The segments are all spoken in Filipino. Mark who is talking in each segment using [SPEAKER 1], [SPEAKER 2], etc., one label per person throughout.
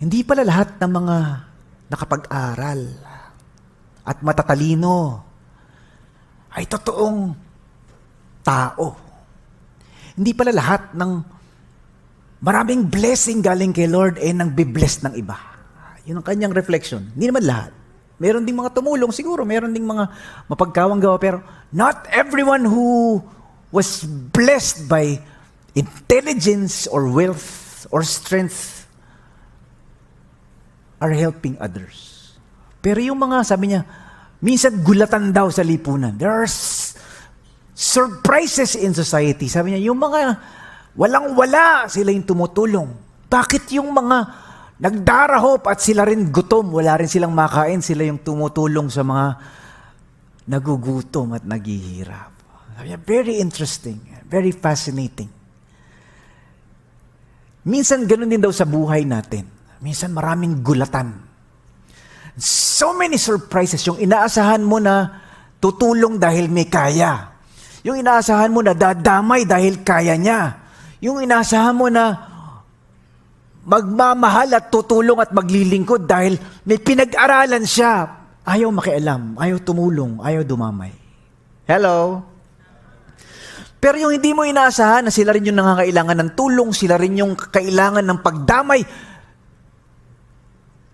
[SPEAKER 1] Hindi pala lahat ng mga nakapag-aral at matatalino ay totoong tao. Hindi pala lahat ng maraming blessing galing kay Lord nang be-blessed ng iba. Yun ang kanyang reflection. Hindi naman lahat. Meron ding mga tumulong siguro, meron ding mga mapagkawang gawa, pero not everyone who was blessed by intelligence or wealth or strength are helping others. Pero yung mga, sabi niya, minsan gulatan daw sa lipunan. There are surprises in society. Sabi niya, yung mga walang-wala, sila yung tumutulong. Bakit yung mga nagdarahop at sila rin gutom, wala rin silang makain, sila yung tumutulong sa mga nagugutom at naghihirap? Sabi niya, very interesting, very fascinating. Minsan ganun din daw sa buhay natin. Minsan maraming gulatan. So many surprises. Yung inaasahan mo na tutulong dahil may kaya. Yung inaasahan mo na dadamay dahil kaya niya. Yung inaasahan mo na magmamahal at tutulong at maglilingkod dahil may pinag-aralan siya. Ayaw makialam, ayaw tumulong, ayaw dumamay. Hello? Pero yung hindi mo inaasahan na sila rin yung nangangailangan ng tulong, sila rin yung kailangan ng pagdamay.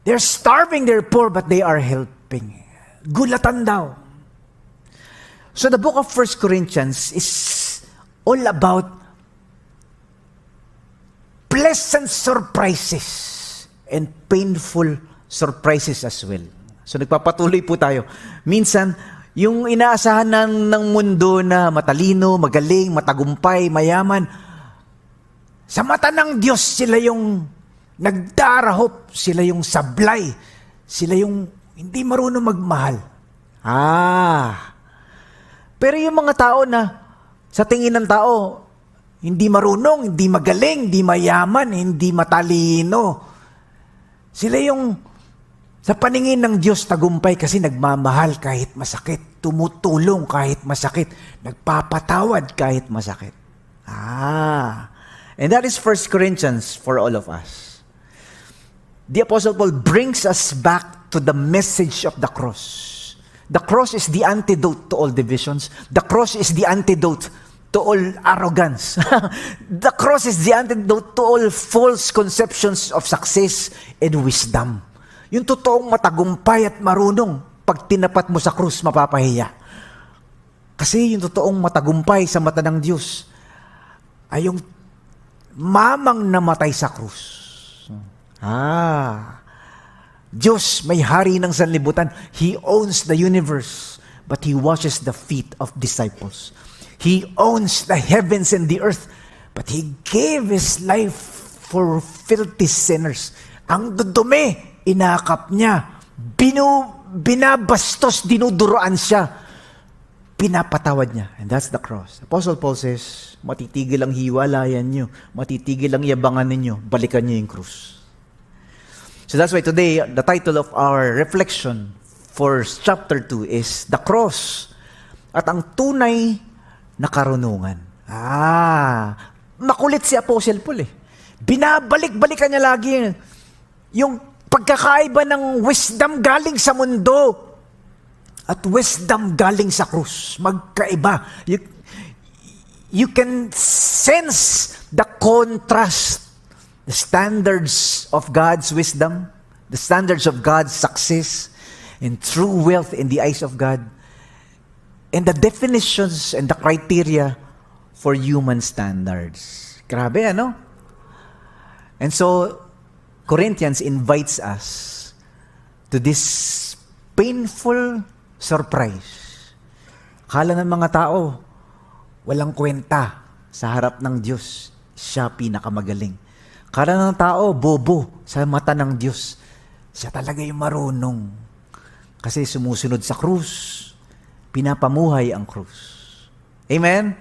[SPEAKER 1] They're starving, they're poor, but they are helping. Gulatan daw. So the book of 1 Corinthians is all about pleasant surprises and painful surprises as well. So nagpapatuloy po tayo. Minsan, yung inaasahan ng mundo na matalino, magaling, matagumpay, mayaman, sa mata ng Diyos sila yung nagdarahop, sila yung sablay, sila yung hindi marunong magmahal. Pero yung mga tao na sa tingin ng tao, hindi marunong, hindi magaling, hindi mayaman, hindi matalino, sila yung sa paningin ng Diyos tagumpay kasi nagmamahal kahit masakit, tumutulong kahit masakit, nagpapatawad kahit masakit. And that is 1 Corinthians for all of us. The Apostle Paul brings us back to the message of the cross. The cross is the antidote to all divisions. The cross is the antidote to all arrogance. The cross is the antidote to all false conceptions of success and wisdom. Yung totoong matagumpay at marunong, pag tinapat mo sa krus, mapapahiya. Kasi yung totoong matagumpay sa mata ng Diyos ay yung mamang namatay sa krus. Diyos, may hari ng sanlibutan. He owns the universe, but He washes the feet of disciples. He owns the heavens and the earth, but He gave His life for filthy sinners. Ang dudumi, inakap niya. Binabastos, dinuduroan siya. Pinapatawad niya. And that's the cross. Apostle Paul says, matitigil ang hiwalayan niyo, matitigil ang yabangan ninyo, balikan niyo yung krus. So that's why today, the title of our reflection for chapter 2 is The Cross at ang tunay na karunungan. Makulit si Apostle Paul eh. Binabalik-balikan niya lagi yung pagkakaiba ng wisdom galing sa mundo at wisdom galing sa krus. Magkaiba. You can sense the contrast. The standards of God's wisdom, the standards of God's success, and true wealth in the eyes of God, and the definitions and the criteria for human standards. Grabe, ano? And so, Corinthians invites us to this painful surprise. Akala ng mga tao, walang kwenta sa harap ng Diyos. Siya pinakamagaling. Akala ng tao, bobo sa mata ng Diyos. Siya talaga yung marunong. Kasi sumusunod sa krus. Pinapamuhay ang krus. Amen?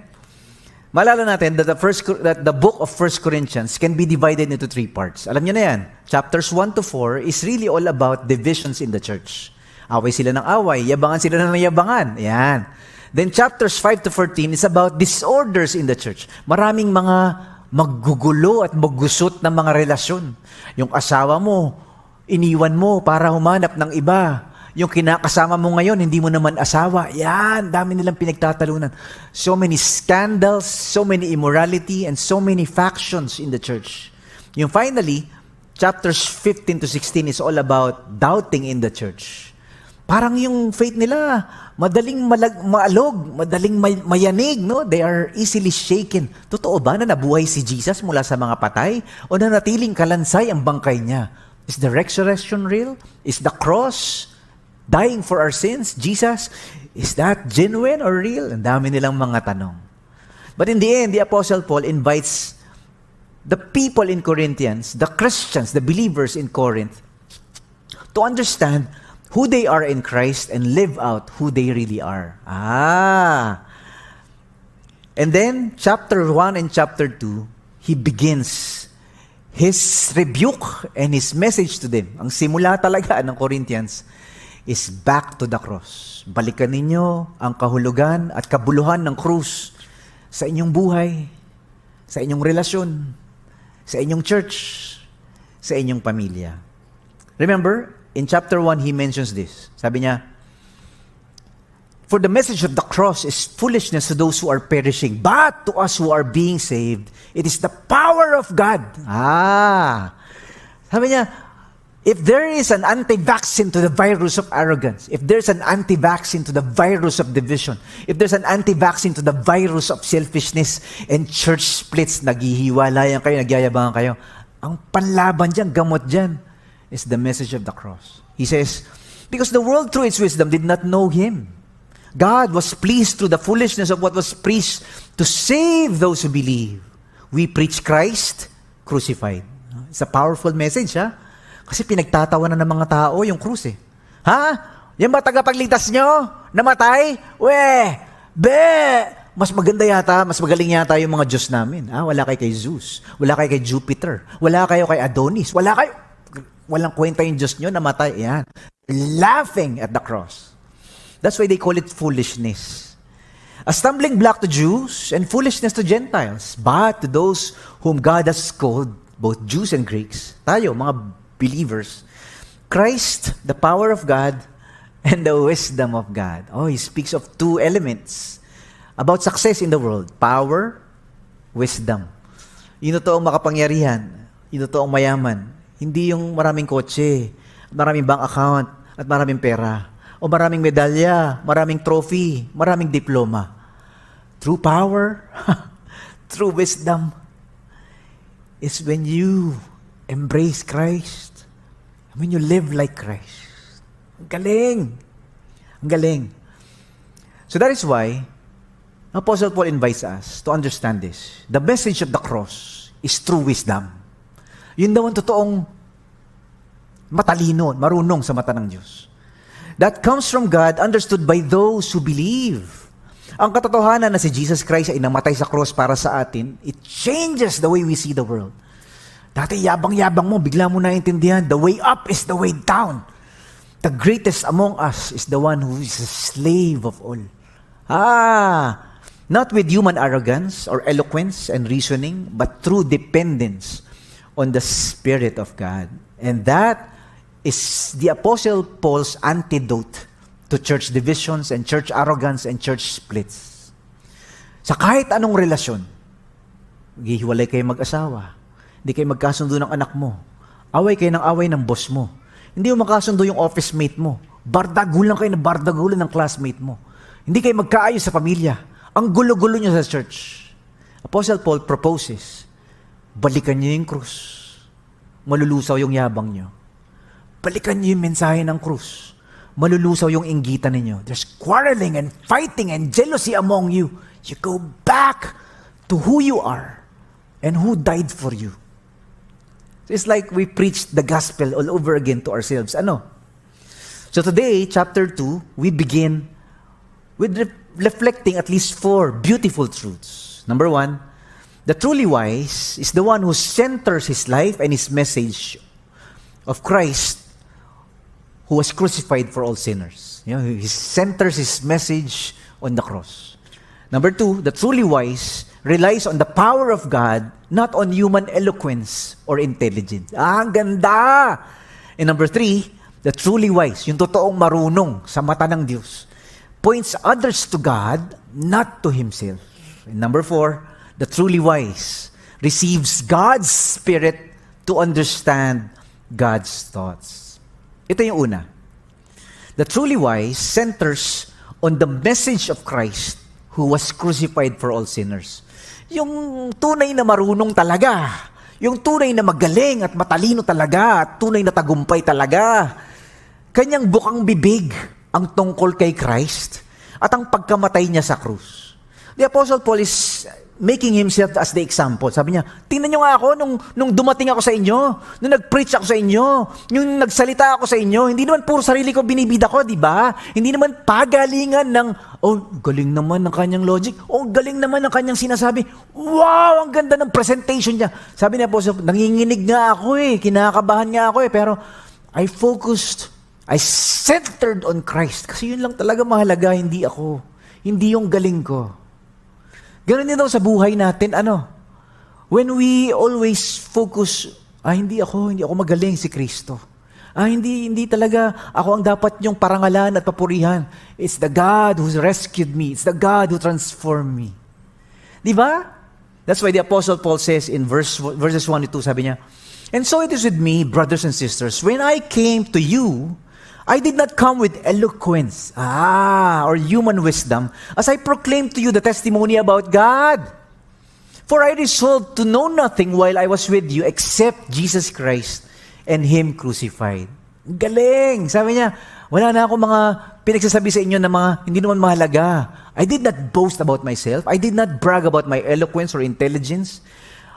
[SPEAKER 1] Maalala natin that the book of 1 Corinthians can be divided into 3 parts. Alam niyo na yan. Chapters 1 to 4 is really all about divisions in the church. Away sila ng away. Yabangan sila ng yabangan. Yan. Then chapters 5 to 14 is about disorders in the church. Maraming mga maggugulo at maggusot ng mga relasyon. Yung asawa mo, iniwan mo para humanap ng iba. Yung kinakasama mo ngayon, hindi mo naman asawa. Yan, dami nilang pinagtatalunan. So many scandals, so many immorality, and so many factions in the church. Yung finally, chapters 15 to 16 is all about doubting in the church. Parang yung faith nila, madaling maalog, madaling mayanig, no? They are easily shaken. Totoo ba na nabuhay si Jesus mula sa mga patay? O nanatiling kalansay ang bangkay niya? Is the resurrection real? Is the cross dying for our sins? Jesus, is that genuine or real? Ang dami nilang mga tanong. But in the end, the Apostle Paul invites the people in Corinthians, the Christians, the believers in Corinth, to understand who they are in Christ and live out who they really are. And then, chapter 1 and chapter 2, he begins his rebuke and his message to them. Ang simula talaga ng Corinthians is back to the cross. Balikan ninyo ang kahulugan at kabuluhan ng krus sa inyong buhay, sa inyong relasyon, sa inyong church, sa inyong pamilya. Remember, in chapter 1, he mentions this. Sabi niya, "For the message of the cross is foolishness to those who are perishing, but to us who are being saved, it is the power of God." Sabi niya, if there is an anti-vaccine to the virus of arrogance, if there's an anti-vaccine to the virus of division, if there's an anti-vaccine to the virus of selfishness and church splits, naghihiwalayan kayo, nagyayabangan kayo, ang panlaban dyan, gamot dyan, is the message of the cross. He says, because the world through its wisdom did not know Him. God was pleased through the foolishness of what was preached to save those who believe. We preach Christ crucified. It's a powerful message, ha? Kasi pinagtatawanan ng mga tao yung krus eh. Yan ba tagapagligtas nyo? Namatay? Mas maganda yata, mas magaling yata yung mga Diyos namin. Wala kayo kay Zeus. Wala kayo kay Jupiter. Wala kayo kay Adonis. Walang kwenta yung Diyos nyo, namatay. Yan. Laughing at the cross. That's why they call it foolishness. A stumbling block to Jews and foolishness to Gentiles. But to those whom God has called, both Jews and Greeks, tayo, mga believers, Christ, the power of God, and the wisdom of God. He speaks of two elements about success in the world. Power, wisdom. Yung totoong makapangyarihan, yung totoong mayaman. Hindi yung maraming kotse, maraming bank account, at maraming pera. O maraming medalya, maraming trophy, maraming diploma. True power, true wisdom, is when you embrace Christ. When you live like Christ. Ang galing. Ang galing. So that is why Apostle Paul invites us to understand this. The message of the cross is true wisdom. Yun daw ang totoong matalino, marunong sa mata ng Diyos. That comes from God, understood by those who believe. Ang katotohanan na si Jesus Christ ay namatay sa cross para sa atin, it changes the way we see the world. Dati yabang-yabang mo, bigla mo naintindihan, the way up is the way down. The greatest among us is the one who is a slave of all. Not with human arrogance or eloquence and reasoning, but through dependence on the Spirit of God. And that is the Apostle Paul's antidote to church divisions and church arrogance and church splits. Sa kahit anong relasyon, maghihiwalay kayo mag-asawa, hindi kayo magkasundo ng anak mo. Away kayo ng away ng boss mo. Hindi mo magkasundo yung office mate mo. Bardagulan kayo na bardagulan ng classmate mo. Hindi kayo magkaayos sa pamilya. Ang gulo-gulo nyo sa church. Apostle Paul proposes, balikan nyo yung krus. Malulusaw yung yabang nyo. Balikan nyo yung mensahe ng krus. Malulusaw yung inggitan ninyo. There's quarreling and fighting and jealousy among you. You go back to who you are and who died for you. It's like we preached the gospel all over again to ourselves. So today, chapter 2, we begin with reflecting at least 4 beautiful truths. Number 1, the truly wise is the one who centers his life and his message of Christ who was crucified for all sinners. He centers his message on the cross. Number 2, the truly wise relies on the power of God, not on human eloquence or intelligence. Ang ganda! And number 3, the truly wise, yung totoong marunong sa mata ng Diyos, points others to God, not to himself. And number 4, the truly wise receives God's Spirit to understand God's thoughts. Ito yung una. The truly wise centers on the message of Christ who was crucified for all sinners. Yung tunay na marunong talaga, yung tunay na magaling at matalino talaga, at tunay na tagumpay talaga, kanyang bukang bibig ang tungkol kay Christ at ang pagkamatay niya sa krus. The Apostle Paul is making himself as the example. Sabi niya, tingnan niyo nga ako nung dumating ako sa inyo, nung nag-preach ako sa inyo, nung nagsalita ako sa inyo, hindi naman puro sarili ko binibida ko, di ba? Hindi naman pagalingan ng, galing naman ng kanyang logic, galing naman ng kanyang sinasabi, wow, ang ganda ng presentation niya. Sabi niya po, nanginginig nga ako kinakabahan nga ako pero I centered on Christ. Kasi yun lang talaga mahalaga, hindi ako. Hindi yung galing ko. Ganun din daw sa buhay natin, when we always focus, hindi ako magaling, si Kristo. Hindi talaga ako ang dapat niyong parangalan at papurihan. It's the God who's rescued me. It's the God who transformed me. Di ba? That's why the Apostle Paul says in verses 1 to 2, sabi niya, and so it is with me, brothers and sisters, when I came to you, I did not come with eloquence, or human wisdom, as I proclaimed to you the testimony about God. For I resolved to know nothing while I was with you except Jesus Christ and Him crucified. Galing! Sabi niya, wala na akong mga pinagsasabi sa inyo na mga hindi naman mahalaga. I did not boast about myself. I did not brag about my eloquence or intelligence.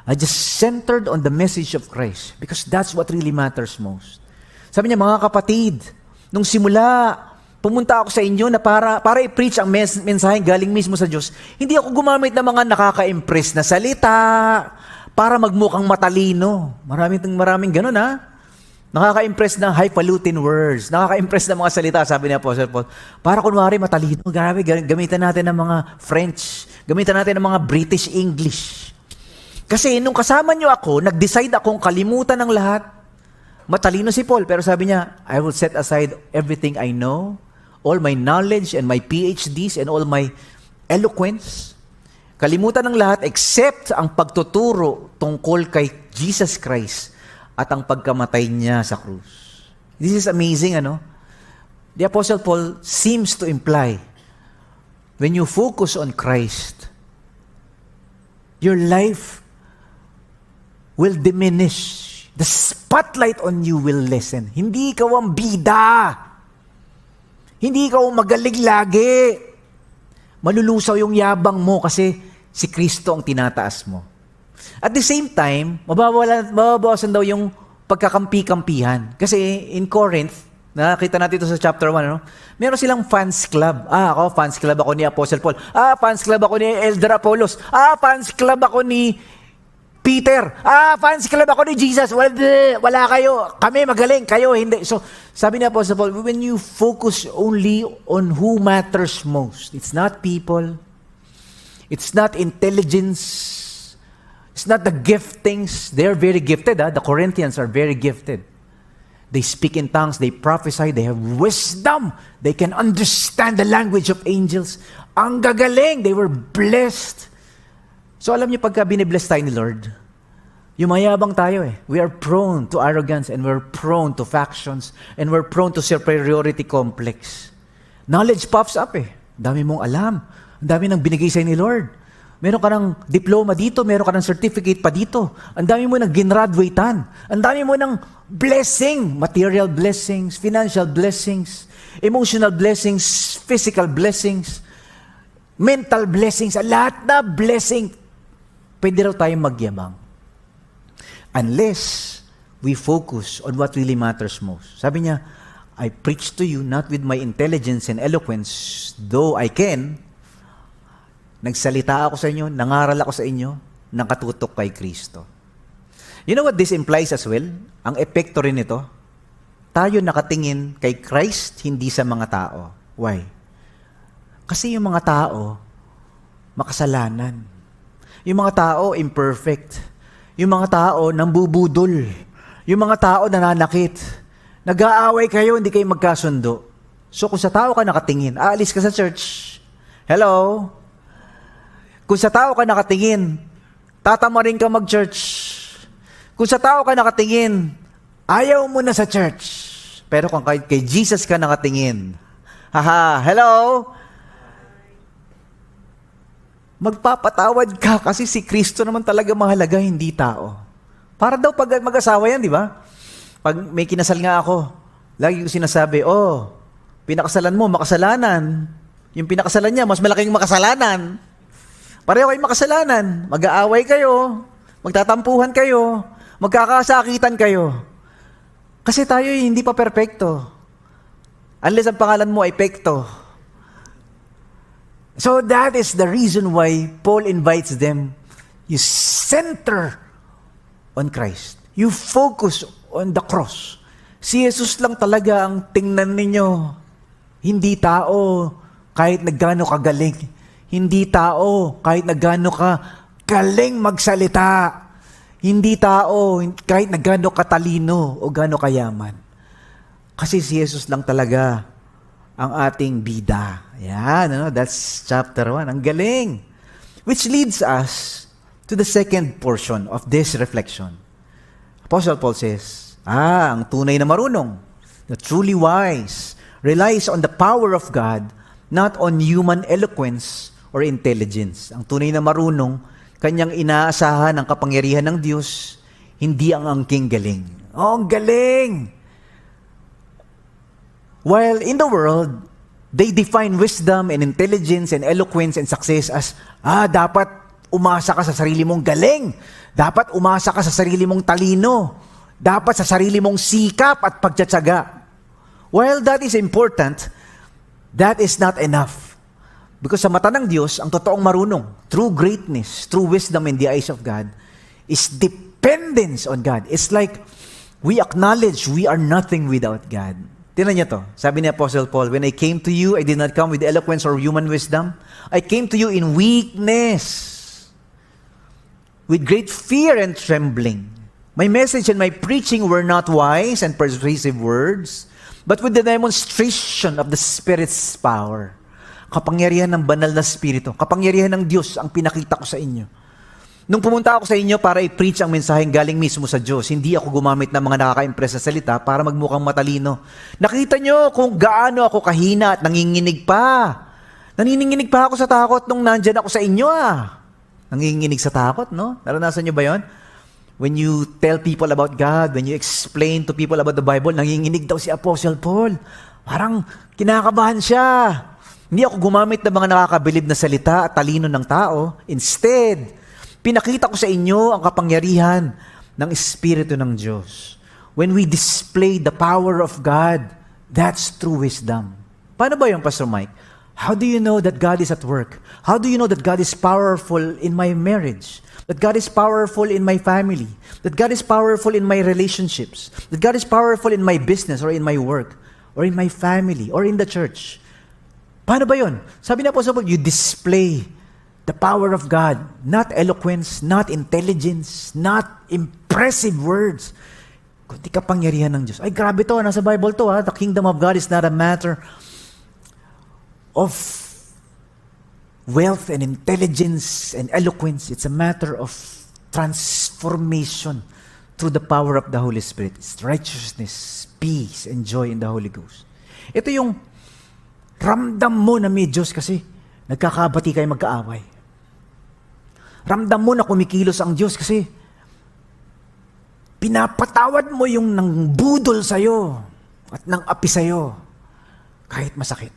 [SPEAKER 1] I just centered on the message of Christ because that's what really matters most. Sabi niya, mga kapatid, nung simula, pumunta ako sa inyo na para i-preach ang mensahe galing mismo sa Diyos, hindi ako gumamit ng mga nakaka-impress na salita para magmukhang matalino. Maraming ganun Nakaka-impress na highfalutin words, nakaka-impress na mga salita, sabi ni Apostle Paul. Para kunwari matalino, grabe, gamitan natin ng mga French, gamitan natin ng mga British English. Kasi nung kasama niyo ako, nag-decide akong kalimutan ng lahat. Matalino si Paul, pero sabi niya, I will set aside everything I know, all my knowledge and my PhDs and all my eloquence. Kalimutan ng lahat except ang pagtuturo tungkol kay Jesus Christ at ang pagkamatay niya sa krus. This is amazing, The Apostle Paul seems to imply, when you focus on Christ, your life will diminish. The spotlight on you will lessen. Hindi ikaw ang bida. Hindi ikaw ang magaling lagi. Malulusaw yung yabang mo kasi si Kristo ang tinataas mo. At the same time, mababawasan daw yung pagkakampi-kampihan. Kasi in Corinth, nakita natin ito sa chapter 1, meron silang fans club. Fans club ako ni Apostle Paul. Fans club ako ni Elder Apollos. Fans club ako ni Peter, fans club ako ni Jesus. Wala kayo. Kami magaling, kayo hindi. So, sabi ni Apostle Paul, when you focus only on who matters most, it's not people, it's not intelligence, it's not the giftings. They're very gifted. The Corinthians are very gifted. They speak in tongues, they prophesy, they have wisdom. They can understand the language of angels. Ang gagaling, they were blessed. So alam niyo, pagka binibless tayo ni Lord, yumayabang tayo We are prone to arrogance and we're prone to factions and we're prone to superiority complex. Knowledge pops up Dami mong alam. Ang dami nang binigay sa'yo ni Lord. Meron ka ng diploma dito, meron ka ng certificate pa dito. Ang dami mo nang ginraduatean. Ang dami mo ng blessing, material blessings, financial blessings, emotional blessings, physical blessings, mental blessings, lahat na blessing. Pwede raw tayong magyabang. Unless we focus on what really matters most. Sabi niya, I preach to you not with my intelligence and eloquence, though I can. Nagsalita ako sa inyo, nangaral ako sa inyo, nakatutok kay Kristo. You know what this implies as well? Ang epekto rin nito, tayo nakatingin kay Christ, hindi sa mga tao. Why? Kasi yung mga tao, makasalanan. Yung mga tao, imperfect. Yung mga tao, nambubudol. Yung mga tao, nananakit. Nag-aaway kayo, hindi kayo magkasundo. So kung sa tao ka nakatingin, aalis ka sa church. Hello? Kung sa tao ka nakatingin, tatamarin ka mag-church. Kung sa tao ka nakatingin, ayaw mo na sa church. Pero kung kay Jesus ka nakatingin, haha, hello? Magpapatawad ka kasi si Kristo naman talaga mahalaga, hindi tao. Para daw pag mag-asawa yan, di ba? Pag may kinasal nga ako, lagi ko sinasabi, pinakasalan mo, makasalanan. Yung pinakasalan niya, mas malaking makasalanan. Pareho kayong makasalanan. Mag-aaway kayo, magtatampuhan kayo, magkakasakitan kayo. Kasi tayo hindi pa perpekto. Unless ang pangalan mo ay pekto. So that is the reason why Paul invites them. You center on Christ. You focus on the cross. Si Jesus lang talaga ang tingnan ninyo. Hindi tao kahit naggaano kagaling. Hindi tao kahit naggaano ka galing magsalita. Hindi tao kahit naggaano katalino o gaano kayaman. Kasi si Jesus lang talaga ang ating bida. Yan, that's chapter 1. Ang galing. Which leads us to the second portion of this reflection. Apostle Paul says, ang tunay na marunong, the truly wise, relies on the power of God, not on human eloquence or intelligence. Ang tunay na marunong, kanyang inaasahan ang kapangyarihan ng Diyos, hindi ang angking galing. Ang galing! While in the world, they define wisdom and intelligence and eloquence and success as, dapat umasa ka sa sarili mong galing. Dapat umasa ka sa sarili mong talino. Dapat sa sarili mong sikap at pagtsatsaga. While that is important, that is not enough. Because sa mata ng Diyos, ang totoong marunong, true greatness, true wisdom in the eyes of God, is dependence on God. It's like we acknowledge we are nothing without God. Tingnan niyo to. Sabi ni Apostle Paul, when I came to you, I did not come with eloquence or human wisdom. I came to you in weakness, with great fear and trembling. My message and my preaching were not wise and persuasive words, but with the demonstration of the Spirit's power. Kapangyarihan ng banal na Espiritu, kapangyarihan ng Diyos ang pinakita ko sa inyo. Nung pumunta ako sa inyo para i-preach ang mensaheng galing mismo sa Diyos, hindi ako gumamit ng mga nakaka-impress na salita para magmukhang matalino. Nakita nyo kung gaano ako kahina at nanginginig pa. Naninginginig pa ako sa takot nung nandyan ako sa inyo Nanginginig sa takot, no? Naranasan nyo ba yon? When you tell people about God, when you explain to people about the Bible, nanginginig daw si Apostle Paul. Parang kinakabahan siya. Hindi ako gumamit ng mga nakakabilib na salita at talino ng tao. Instead, pinakita ko sa inyo ang kapangyarihan ng Espiritu ng Diyos. When we display the power of God, that's true wisdom. Paano ba yung Pastor Mike? How do you know that God is at work? How do you know that God is powerful in my marriage? That God is powerful in my family? That God is powerful in my relationships? That God is powerful in my business or in my work? Or in my family? Or in the church? Paano ba yun? Sabi na po, you display the power of God, not eloquence, not intelligence, not impressive words, kundi kapangyarihan ng Diyos. Ay, grabe to, nasa Bible to The kingdom of God is not a matter of wealth and intelligence and eloquence. It's a matter of transformation through the power of the Holy Spirit. It's righteousness, peace, and joy in the Holy Ghost. Ito yung ramdam mo na may Diyos kasi nagkakabati kayo magkaaway. Ramdam mo na kumikilos ang Diyos kasi pinapatawad mo yung nang budol sa'yo at nang api sa'yo kahit masakit.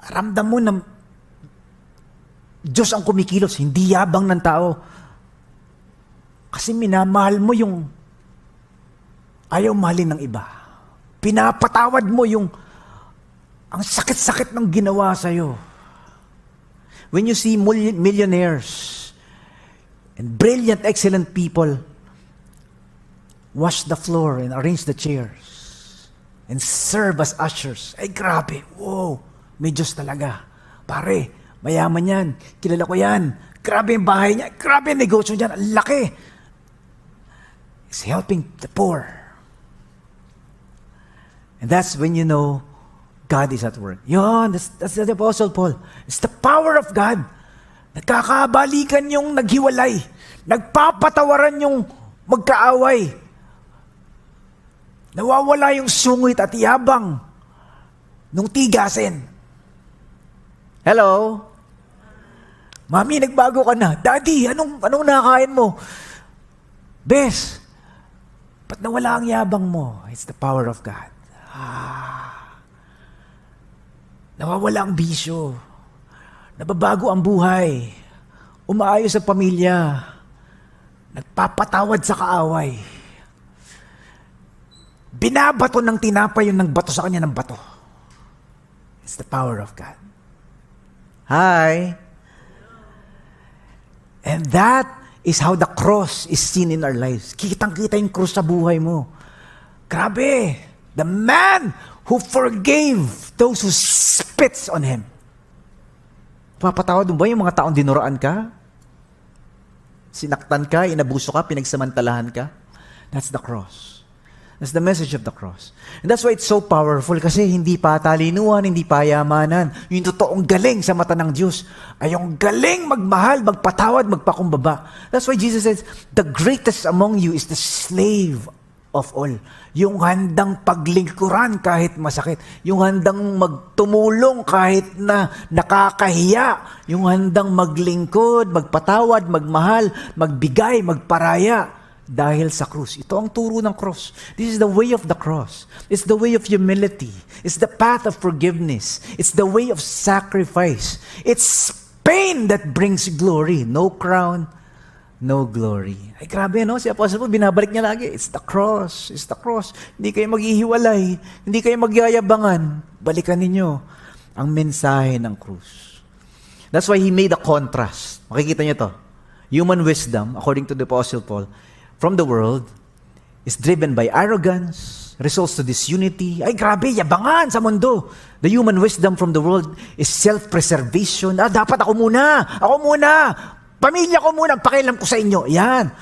[SPEAKER 1] Ramdam mo na Diyos ang kumikilos, hindi yabang ng tao. Kasi minamahal mo yung ayaw mahalin ng iba. Pinapatawad mo yung ang sakit-sakit ng ginawa sa'yo. When you see millionaires and brilliant, excellent people wash the floor and arrange the chairs and serve as ushers, ay grabe, wow, may Diyos talaga. Pare, mayaman yan, kilala ko yan, Grabe yung bahay niya. Grabe yung negosyo niya. Ang laki. He's helping the poor. And that's when you know God is at work. Yun, that's the Apostle Paul. It's the power of God. Nagkakabalikan yung naghiwalay. Nagpapatawaran yung magkaaway. Nawawala yung sungit at yabang nung tigasin. Hello? Mami, nagbago ka na. Daddy, anong nakain mo? Bes, ba't nawala ang yabang mo? It's the power of God. Nawawala ang bisyo. Nababago ang buhay. Umaayos sa pamilya. Nagpapatawad sa kaaway. Binabato ng tinapay yung nagbato sa kanya ng bato. It's the power of God. Hi. And that is how the cross is seen in our lives. Kitang-kita yung cross sa buhay mo. Grabe. The man who forgave those who spits on him. Papatawad mo ba yung mga taong dinuraan ka? Sinaktan ka, inabuso ka, pinagsamantalahan ka? That's the cross. That's the message of the cross. And that's why it's so powerful kasi hindi pa talinuhan, hindi pa yamanan. Yung totoong galing sa mata ng Diyos ay yung galing magmahal, magpatawad, magpakumbaba. That's why Jesus says, the greatest among you is the slave of all. Yung handang paglingkuran kahit masakit. Yung handang magtumulong kahit na nakakahiya. Yung handang maglingkod, magpatawad, magmahal, magbigay, magparaya. Dahil sa krus. Ito ang turo ng cross. This is the way of the cross. It's the way of humility. It's the path of forgiveness. It's the way of sacrifice. It's pain that brings glory. No crown, no glory. Ay grabe no, si Apostle Paul binabalik niya lagi. It's the cross. It's the cross. Hindi kayo maghihiwalay. Hindi kayo magyayabangan. Balikan ninyo ang mensahe ng krus. That's why he made a contrast. Makikita niyo to. Human wisdom, according to the Apostle Paul, from the world is driven by arrogance, results to disunity. Ay grabe, yabangan sa mundo. The human wisdom from the world is self-preservation. Dapat ako muna. Pamilya ko muna, pakialam ko sa inyo. Yan.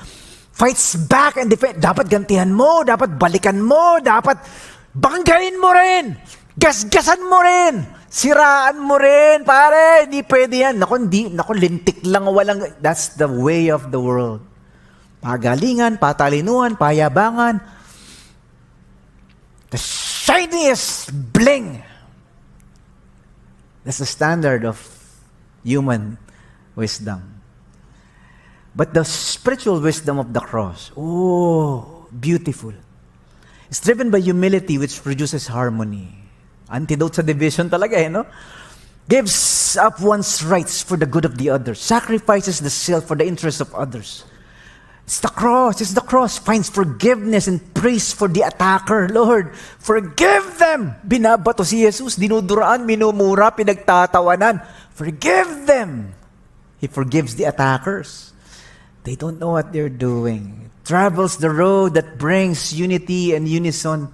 [SPEAKER 1] Fights back and defend. Dapat gantihan mo, dapat balikan mo, dapat banggain mo rin. Gasgasan mo rin. Siraan mo rin, pare. Hindi pwede yan. Naku, lintik lang, walang. That's the way of the world. Pagalingan, patalinuhan, payabangan. The shiniest bling. That's the standard of human wisdom. But the spiritual wisdom of the cross, beautiful. It's driven by humility which produces harmony. Antidote sa division talaga no? Gives up one's rights for the good of the others. Sacrifices the self for the interest of others. It's the cross. It's the cross. Finds forgiveness and praise for the attacker. Lord, forgive them. Binabato si Jesus. Dinuduraan, minumura, pinagtatawanan. Forgive them. He forgives the attackers. They don't know what they're doing. Travels the road that brings unity and unison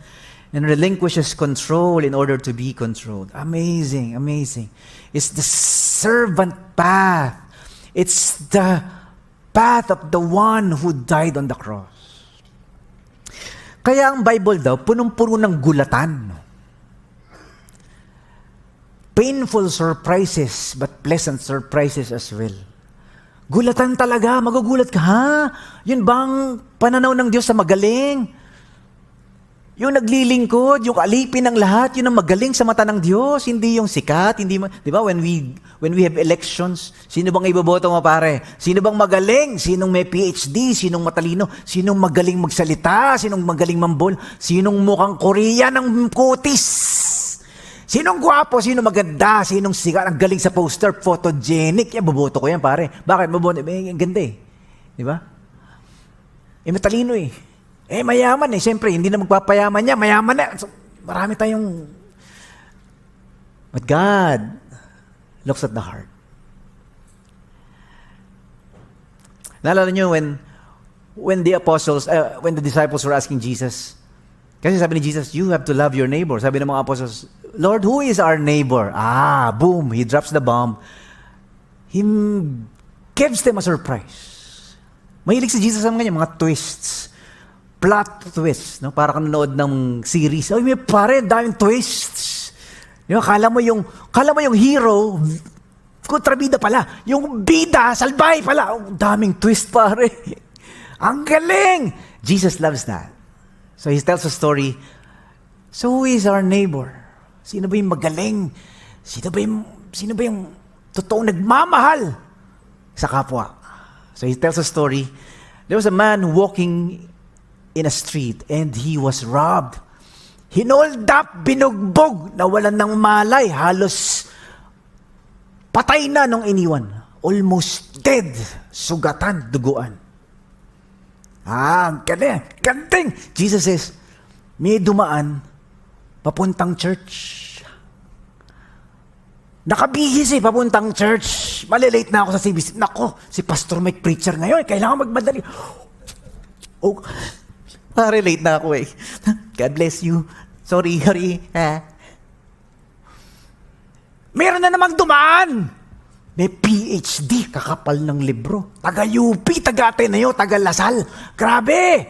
[SPEAKER 1] and relinquishes control in order to be controlled. Amazing, amazing. It's the servant path. It's the path of the one who died on the cross. Kaya ang Bible daw, punong-puno ng gulatan. Painful surprises, but pleasant surprises as well. Gulatan talaga, magugulat ka, ha? Yun bang pananaw ng Diyos sa magaling? Yung naglilingkod, yung alipin ng lahat, yun ang magaling sa mata ng Diyos, hindi yung sikat, hindi di ba when we have elections, sino bang iboboto mo pare? Sino bang magaling? Sinong may PhD? Sinong matalino? Sinong magaling magsalita? Sinong magaling mambol? Sinong mukhang Korea ng kutis? Sinong gwapo? Sinong maganda? Sinong sikat? Ang galing sa poster, photogenic. Yan, boboto ko yan pare. Bakit boboto? Ang ganda Di ba? Matalino mayaman Siyempre, hindi na magpapayaman niya. Mayaman na. So, marami tayong. But God looks at the heart. Naalala niyo when the apostles, when the disciples were asking Jesus, kasi sabi ni Jesus, you have to love your neighbor. Sabi ng mga apostles, Lord, who is our neighbor? Boom, he drops the bomb. He gives them a surprise. Mahilig si Jesus sa mga twists. Plot twists. No? Para kang nanood ng series. Ay, may pare, daming twists. Yung, kala mo yung hero, kontrabida pala. Yung bida, salbay pala. Oh, daming twist, pare. Ang galing! Jesus loves that. So he tells a story. So who is our neighbor? Sino ba yung magaling? Sino ba yung totoong nagmamahal sa kapwa? So he tells a story. There was a man walking in a street and he was robbed. Hinold up, binugbog, nawalan ng malay, halos patay na nung iniwan. Almost dead, sugatan, duguan. Ganting. Jesus says, may dumaan, papuntang church. Nakabihis papuntang church. Malilate na ako sa CBC. Nako, si Pastor Mike preacher ngayon. Kailangan magmadali. Oh, relate na ako God bless you. Sorry. Meron na namang dumaan. May PhD, kakapal ng libro. Taga-UP, taga-Ateneo, taga-Lasal. Grabe!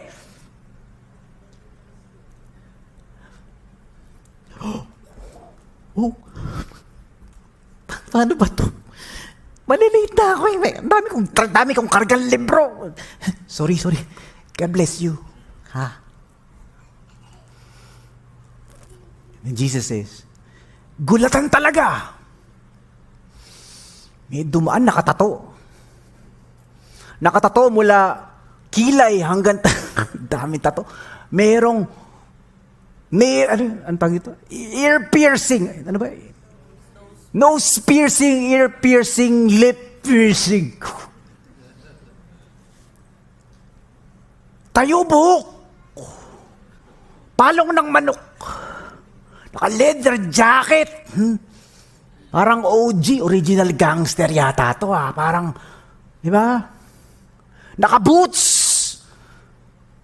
[SPEAKER 1] Oh, paano ba to? Malilate na ako dami kong kargang libro. Sorry. God bless you. And Jesus says, gulatan talaga. May dumaan nakatato. Nakatato mula kilay hanggang dami tato. Ano tawag ito? Ear piercing. Ano ba? Nose piercing, ear piercing, lip piercing. Tayo buhok. Palong ng manok. Naka-leather jacket. Parang OG, original gangster yata to Parang, di ba? Naka-boots.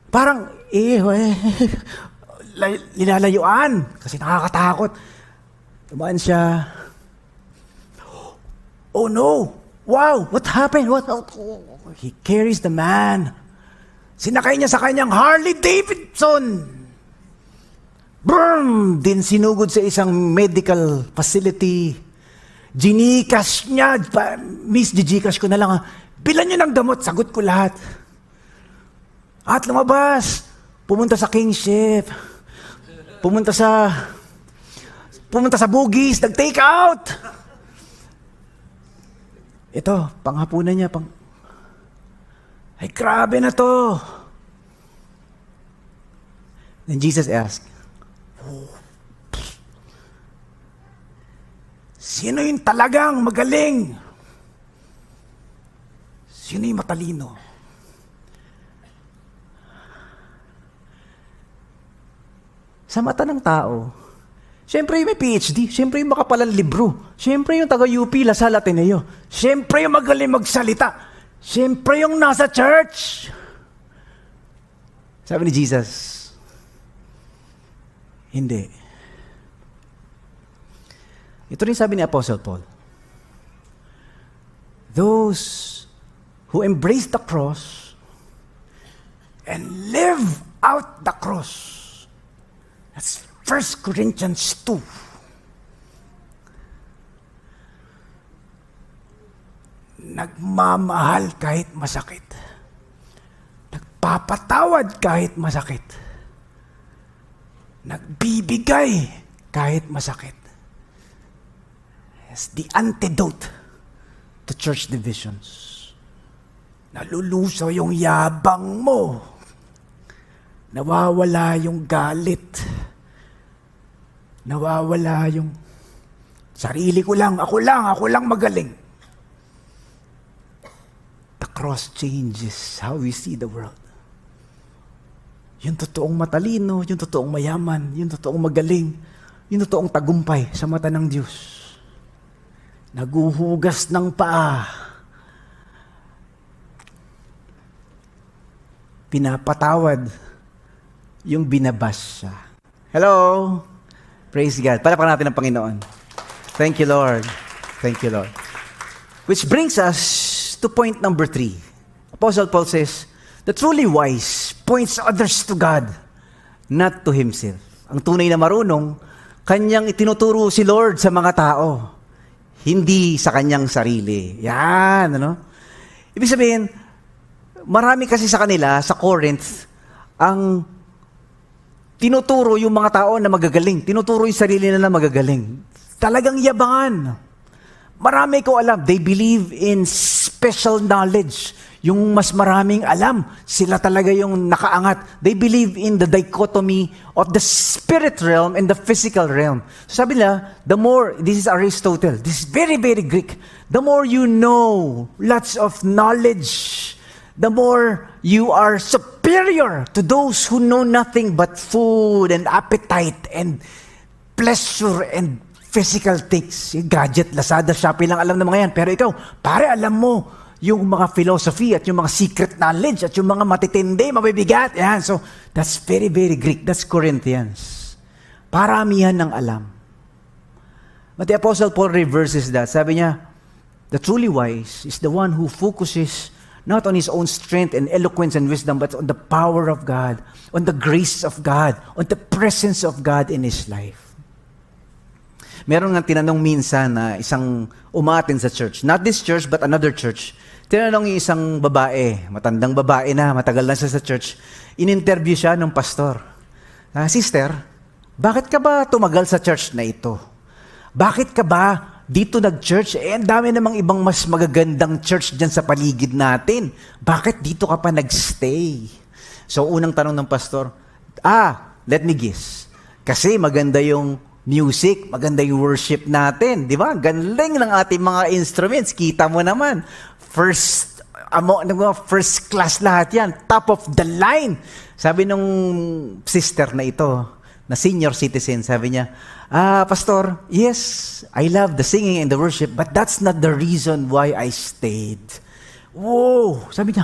[SPEAKER 1] Parang, nilalayuan. Kasi nakakatakot. Tumaan siya. Oh no! Wow! What happened? He carries the man. Sinakay niya sa kanyang Harley Davidson. Boom! Din sinugod sa isang medical facility. Gcash niya. Miss, Gcash ko na lang. Bilan niyo ng damot. Sagot ko lahat. At lumabas. Pumunta sa Kingship. Pumunta sa Bugis. Nag-take out. Ito, panghapunan niya. Ay, grabe na to. Then Jesus asked, sino yung talagang magaling? Sino yung matalino? Sa mata ng tao, siyempre yung may PhD, siyempre yung makapalang libro, siyempre yung taga-UP, Lasal, Ateneo, siyempre yung magaling magsalita, siyempre yung nasa church. Sabi ni Jesus, hindi. Ito rin sabi ni Apostle Paul. Those who embrace the cross and live out the cross. That's 1 Corinthians 2. Nagmamahal kahit masakit. Nagpapatawad kahit masakit. Nagbibigay kahit masakit. It's the antidote to church divisions. Nalulusaw yung yabang mo. Nawawala yung galit. Nawawala yung sarili ko lang, ako lang magaling. The cross changes how we see the world. Yung totoong matalino, yung totoong mayaman, yung totoong magaling, yung totoong tagumpay sa mata ng Diyos. Naguhugas ng paa. Pinapatawad yung binabas siya. Hello? Praise God. Palapakan natin ang Panginoon. Thank you, Lord. Thank you, Lord. Which brings us
[SPEAKER 2] to point number 3. Apostle Paul says, the truly wise points others to God, not to himself. Ang tunay na marunong, kanyang itinuturo si Lord sa mga tao, hindi sa kanyang sarili. Yan, ano? Ibig sabihin, marami kasi sa kanila, sa Corinth, ang tinuturo yung mga tao na magagaling. Tinuturo yung sarili nila na magagaling. Talagang yabangan. Marami ko alam. They believe in special knowledge. Yung mas maraming alam. Sila talaga yung nakaangat. They believe in the dichotomy of the spirit realm and the physical realm. So sabi nila, the more, this is Aristotle, this is very, very Greek. The more you know, lots of knowledge, the more you are superior to those who know nothing but food and appetite and pleasure and physical things. Yung gadget, Lazada, Shopee lang alam ng mga yan. Pero ikaw, pare alam mo yung mga philosophy at yung mga secret knowledge at yung mga matitindi, mabibigat. Yan. So, that's very, very Greek. That's Corinthians. Paramihan ng alam. But the Apostle Paul reverses that. Sabi niya, the truly wise is the one who focuses not on his own strength and eloquence and wisdom, but on the power of God, on the grace of God, on the presence of God in his life. Meron nga tinanong minsan na isang umaten sa church. Not this church, but another church. Tinanong yung isang babae, matandang babae na, matagal na siya sa church. In-interview siya ng pastor. Sister, bakit ka ba tumagal sa church na ito? Bakit ka ba dito nag-church? Ang dami namang ibang mas magagandang church dyan sa paligid natin. Bakit dito ka pa nag-stay? So, unang tanong ng pastor, let me guess. Kasi maganda yung music, maganda yung worship natin, di ba? Galing ng ating mga instruments, kita mo naman. First class lahat yan, top of the line. Sabi nung sister na ito, na senior citizen, sabi niya, Pastor, yes, I love the singing and the worship, but that's not the reason why I stayed. Whoa! Sabi niya,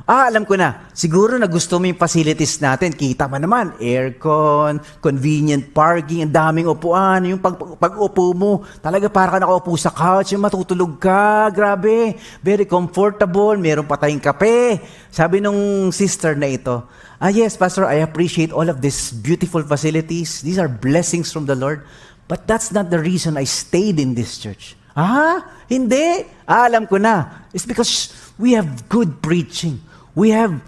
[SPEAKER 2] alam ko na. Siguro na gusto mo yung facilities natin. Kita mo naman, aircon, convenient parking, ang daming upuan. Yung pag-upo mo, talaga para ka nakaupo sa couch, yung matutulog ka. Grabe, very comfortable. Meron pa tayong kape. Sabi nung sister na ito, yes, Pastor, I appreciate all of these beautiful facilities. These are blessings from the Lord. But that's not the reason I stayed in this church. Hindi. Alam ko na. It's because we have good preaching. We have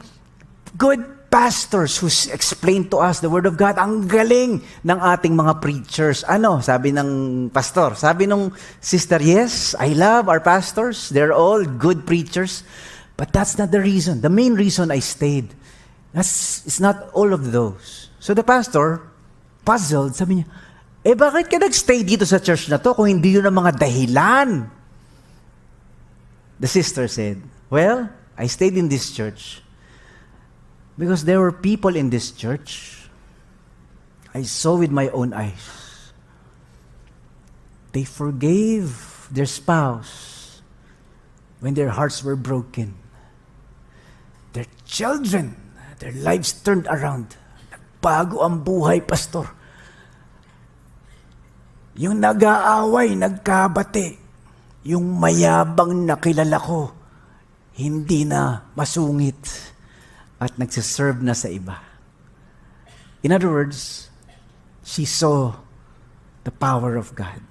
[SPEAKER 2] good pastors who explain to us the Word of God. Ang galing ng ating mga preachers. Sabi ng pastor. Sabi nung sister, yes, I love our pastors. They're all good preachers. But that's not the reason. The main reason I stayed. It's not all of those. So the pastor, puzzled, sabi niya, bakit ka nag-stay dito sa church na to kung hindi yun ang mga dahilan? The sister said, well, I stayed in this church because there were people in this church I saw with my own eyes. They forgave their spouse when their hearts were broken. Their children, their lives turned around. Nagbago ang buhay, pastor. Yung nag-aaway, nagkabati. Yung mayabang na kilala ko, hindi na masungit at nagsiserve na sa iba. In other words, she saw the power of God.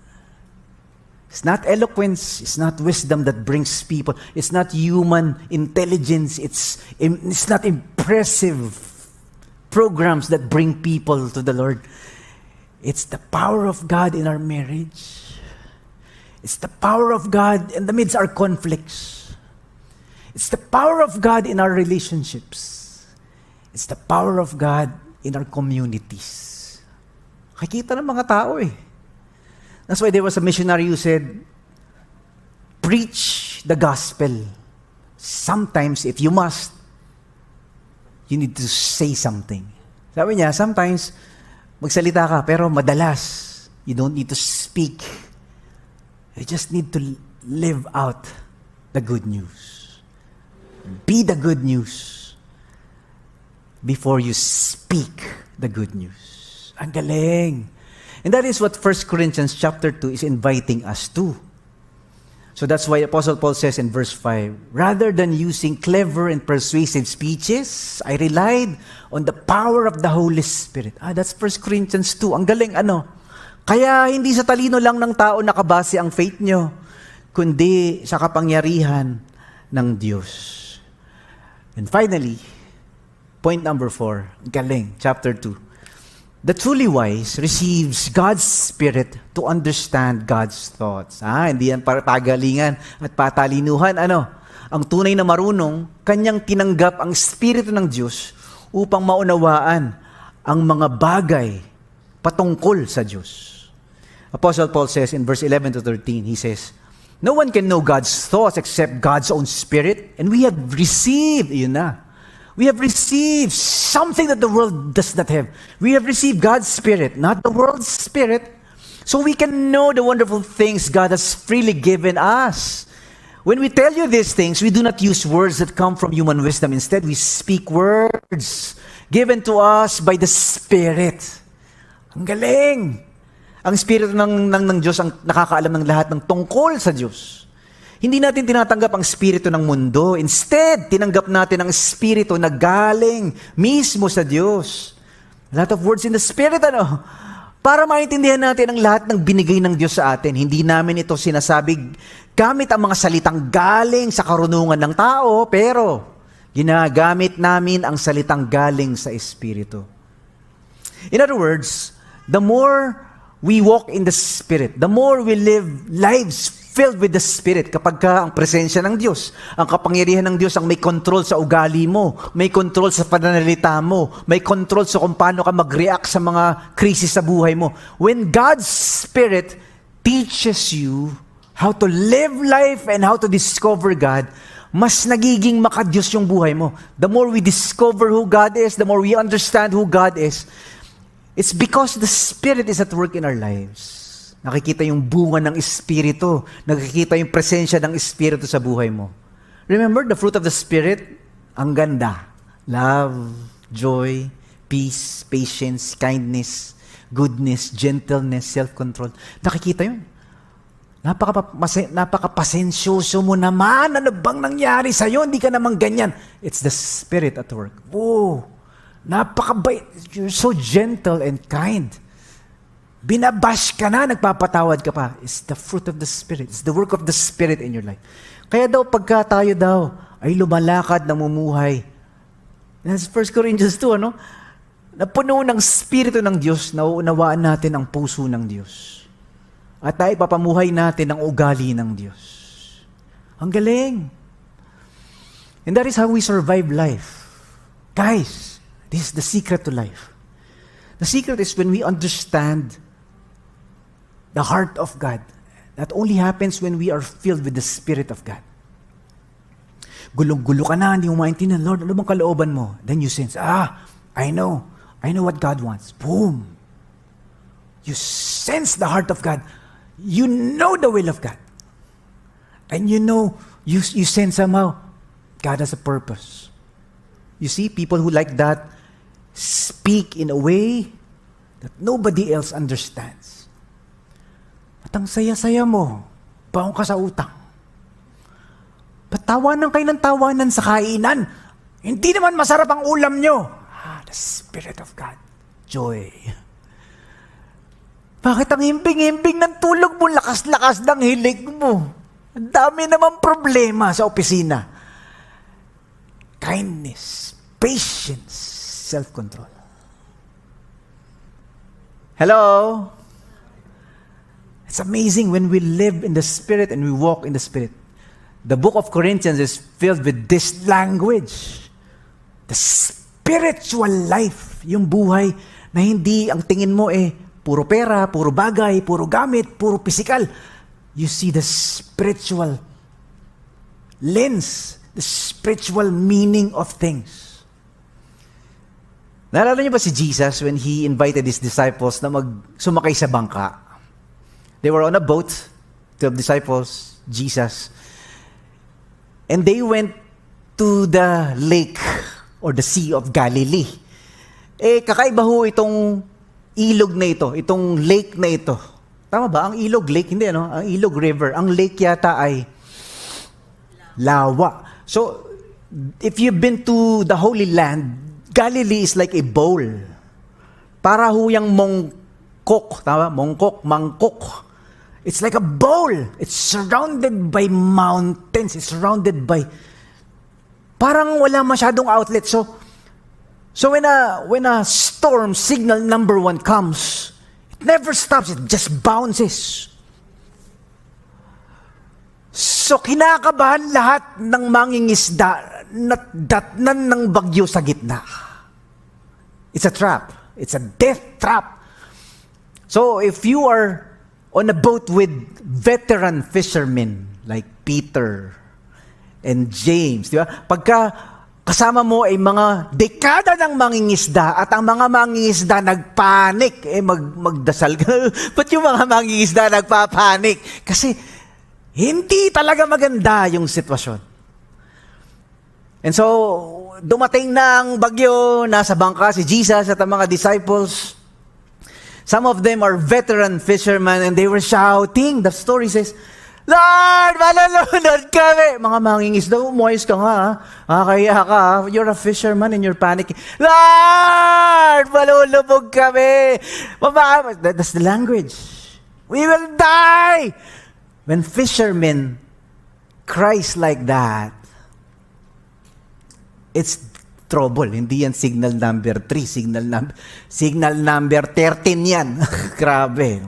[SPEAKER 2] It's not eloquence, it's not wisdom that brings people, it's not human intelligence, it's not impressive programs that bring people to the Lord. It's the power of God in our marriage. It's the power of God in the midst of our conflicts. It's the power of God in our relationships. It's the power of God in our communities. Nakikita ng mga tao eh. That's why there was a missionary who said, preach the gospel. Sometimes, if you must, you need to say something. Sabi niya, sometimes, magsalita ka, pero madalas, you don't need to speak. You just need to live out the good news. Be the good news before you speak the good news. Ang galing. And that is what 1 Corinthians chapter 2 is inviting us to. So that's why Apostle Paul says in verse 5, rather than using clever and persuasive speeches, I relied on the power of the Holy Spirit. That's 1 Corinthians 2. Ang galing, ano? Kaya hindi sa talino lang ng tao nakabase ang faith nyo, kundi sa kapangyarihan ng Diyos. And finally, point number 4, galing, chapter 2. The truly wise receives God's Spirit to understand God's thoughts. Hindi yan para pagalingan at patalinuhan. Ang tunay na marunong, kanyang tinanggap ang Espiritu ng Diyos upang maunawaan ang mga bagay patungkol sa Diyos. Apostle Paul says in verse 11 to 13, he says, no one can know God's thoughts except God's own Spirit, and we have received, we have received something that the world does not have. We have received God's Spirit, not the world's spirit, so we can know the wonderful things God has freely given us. When we tell you these things, we do not use words that come from human wisdom. Instead, we speak words given to us by the Spirit. Ang galing! Ang Espiritu ng Diyos ang nakakaalam ng lahat ng tungkol sa Diyos. Hindi natin tinatanggap ang espiritu ng mundo. Instead, tinanggap natin ang espiritu na galing mismo sa Diyos. A lot of words in the Spirit, para maintindihan natin ang lahat ng binigay ng Diyos sa atin. Hindi namin ito sinasabi gamit ang mga salitang galing sa karunungan ng tao, pero ginagamit namin ang salitang galing sa espiritu. In other words, the more we walk in the Spirit, the more we live lives filled with the Spirit, kapag ang presensya ng Diyos, ang kapangyarihan ng Diyos ang may control sa ugali mo, may control sa pananalita mo, may control sa kung paano ka mag-react sa mga krisis sa buhay mo. When God's Spirit teaches you how to live life and how to discover God, mas nagiging makadiyos yung buhay mo. The more we discover who God is, the more we understand who God is, it's because the Spirit is at work in our lives. Nakikita yung bunga ng Espiritu. Nakikita yung presensya ng Espiritu sa buhay mo. Remember, the fruit of the Spirit, ang ganda. Love, joy, peace, patience, kindness, goodness, gentleness, self-control. Nakikita yun. Napakapasensyoso mo naman. Ano bang nangyari sa'yo? Hindi ka naman ganyan. It's the Spirit at work. Whoa! Napakabait. You're so gentle and kind. Binabash ka na, nagpapatawad ka pa. It's the fruit of the Spirit. It's the work of the Spirit in your life. Kaya daw, pagka tayo daw ay lumalakad, namumuhay. That's 1 Corinthians 2, na puno ng Espiritu ng Diyos, nauunawaan natin ang puso ng Diyos. At tayo papamuhay natin ang ugali ng Diyos. Ang galing. And that is how we survive life. Guys, this is the secret to life. The secret is when we understand the heart of God. That only happens when we are filled with the Spirit of God. Gulong-gulo ka na, hindi mo maintindihan, Lord, ano bang kalooban mo? Then you sense, I know what God wants. Boom! You sense the heart of God. You know the will of God. And you know, you sense somehow, God has a purpose. You see, people who like that speak in a way that nobody else understands. At ang saya-saya mo, baong ka sa utang. Patawanan kayo ng tawanan sa kainan. Hindi naman masarap ang ulam nyo. The Spirit of God. Joy. Bakit ang himbing-himbing ng tulog mo, lakas-lakas ng hilig mo? Ang dami naman problema sa opisina. Kindness, patience, self-control. Hello? It's amazing when we live in the Spirit and we walk in the Spirit. The book of Corinthians is filled with this language. The spiritual life. Yung buhay na hindi ang tingin mo puro pera, puro bagay, puro gamit, puro physical. You see the spiritual lens, the spiritual meaning of things. Naalala niyo ba si Jesus when He invited His disciples na sumakay sa bangka? They were on a boat, 12 disciples, Jesus. And they went to the lake or the Sea of Galilee. Kakaiba ho itong ilog na ito, itong lake na ito. Tama ba? Ang ilog, lake, hindi ano? Ang ilog, river. Ang lake yata ay lawa. So, if you've been to the Holy Land, Galilee is like a bowl. Para huyang mongkok, tama? Mangkok. It's like a bowl. It's surrounded by mountains. It's surrounded by... Parang wala masyadong outlet. So when a storm signal number 1 comes, it never stops. It just bounces. So kinakabahan lahat ng mangingisda na datnan ng bagyo sa gitna. It's a trap. It's a death trap. So if you are on a boat with veteran fishermen like Peter and James, di ba? Pagka kasama mo ay mga dekada ng mangingisda at ang mga mangingisda nagpanik, magdasal ka. Ba't yung mga mangingisda nagpapanik? Kasi hindi talaga maganda yung sitwasyon. And so, dumating na ang bagyo, nasa bangka si Jesus at ang mga disciples. Some of them are veteran fishermen and they were shouting. The story says, Lord, malulunod kami. Mga mangingisda, umayos ka nga. Kaya ka. You're a fisherman and you're panicking. Lord, malulubog kami. That's the language. We will die. When fishermen cries like that, it's trouble. Hindi yan signal number 3, signal number 13 yan. Grabe.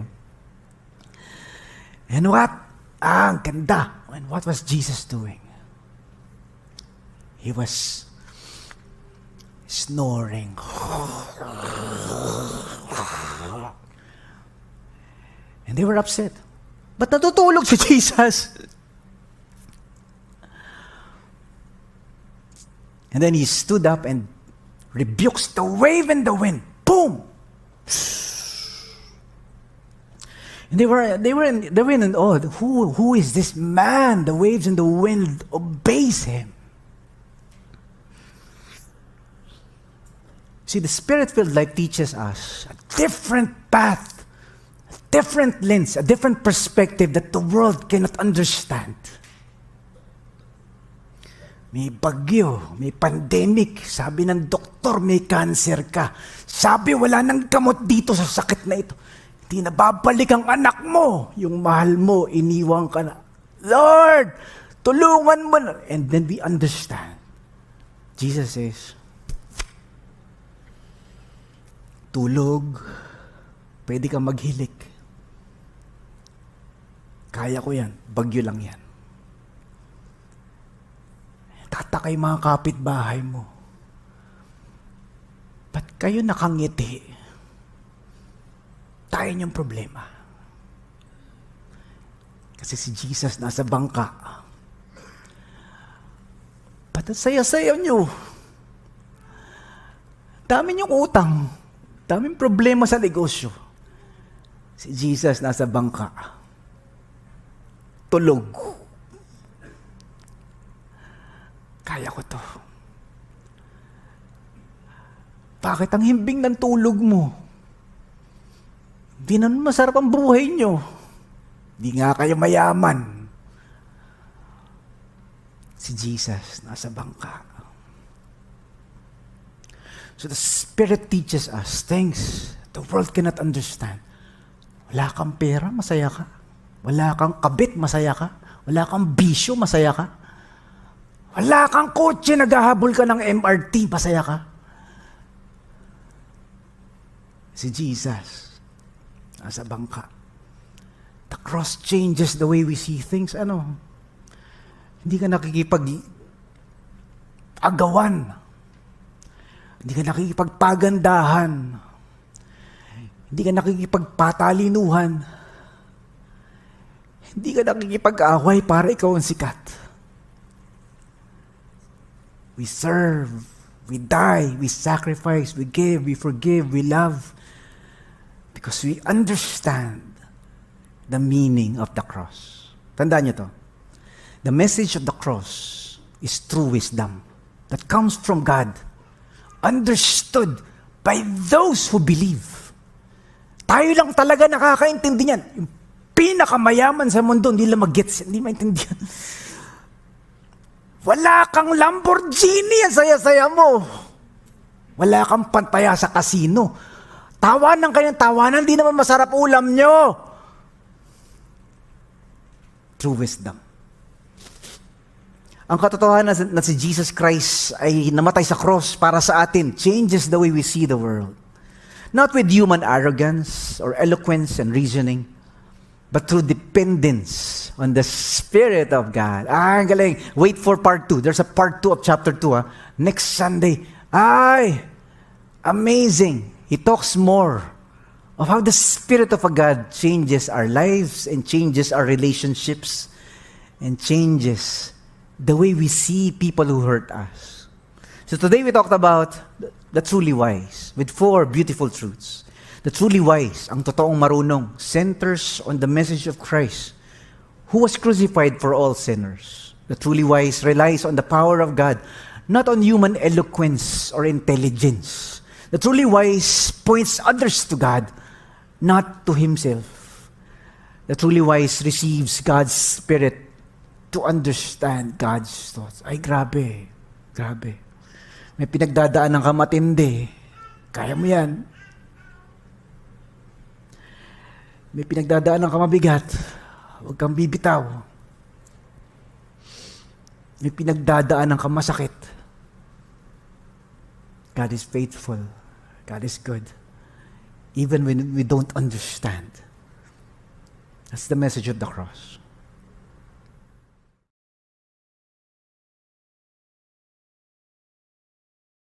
[SPEAKER 2] And what? Ang ganda. And what was Jesus doing? He was snoring. And they were upset. Ba't natutulog si Jesus? And then he stood up and rebukes the wave and the wind. Boom! And they were in awe. Who is this man? The waves and the wind obeys him. See, the Spirit-filled life teaches us a different path, a different lens, a different perspective that the world cannot understand. May bagyo, may pandemic, sabi ng doktor, may cancer ka. Sabi, wala nang gamot dito sa sakit na ito. Hindi na babalik ang anak mo, yung mahal mo, iniwang ka na. Lord, tulungan mo na. And then we understand. Jesus says, tulog, pwede kang maghilik. Kaya ko yan, bagyo lang yan. Tatakay mga kapitbahay mo. Ba't kayo nakangiti? Tayo niyong problema. Kasi si Jesus nasa bangka. Ba't ang saya-saya niyo? Dami niyong utang. Daming problema sa negosyo. Si Jesus nasa bangka. Tulog. Kaya ko to. Bakit ang himbing ng tulog mo? Di na masarap ang buhay nyo. Di nga kayo mayaman. Si Jesus nasa bangka. So the Spirit teaches us things the world cannot understand. Wala kang pera, masaya ka. Wala kang kabit, masaya ka. Wala kang bisyo, masaya ka. Wala kang kotse, naghahabol ka ng MRT, pasaya ka. Si Jesus, nasa bangka. The cross changes the way we see things. Hindi ka nakikipag-agawan. Hindi ka nakikipagpagandahan. Hindi ka nakikipagpatalinuhan. Hindi ka nakikipag-away para ikaw ang sikat. We serve, we die, we sacrifice, we give, we forgive, we love. Because we understand the meaning of the cross. Tandaan niyo to. The message of the cross is true wisdom that comes from God, understood by those who believe.
[SPEAKER 1] Tayo lang talaga nakakaintindi niyan. Yung pinakamayaman sa mundo, hindi lang mag-gets, hindi maintindihan. Wala kang Lamborghini, ang saya-saya mo. Wala kang pantaya sa kasino. Tawanan kayo ng tawanan, di naman masarap ulam nyo. True wisdom. Ang katotohanan na si Jesus Christ ay namatay sa cross para sa atin changes the way we see the world. Not with human arrogance or eloquence and reasoning, but through dependence on the Spirit of God. Ang galing. Wait for part 2. There's a part 2 of chapter 2. Next Sunday. Amazing. He talks more of how the Spirit of God changes our lives and changes our relationships and changes the way we see people who hurt us. So today we talked about the truly wise with 4 beautiful truths. The truly wise, ang totoong marunong, centers on the message of Christ, who was crucified for all sinners. The truly wise relies on the power of God, not on human eloquence or intelligence. The truly wise points others to God, not to himself. The truly wise receives God's Spirit to understand God's thoughts. Ay, grabe. Grabe. May pinagdadaanan ka matindi. Kaya mo yan. May pinagdadaanan ka mabigat. Huwag kang bibitaw. May pinagdadaanan ka masakit. God is faithful. God is good. Even when we don't understand. That's the message of the cross.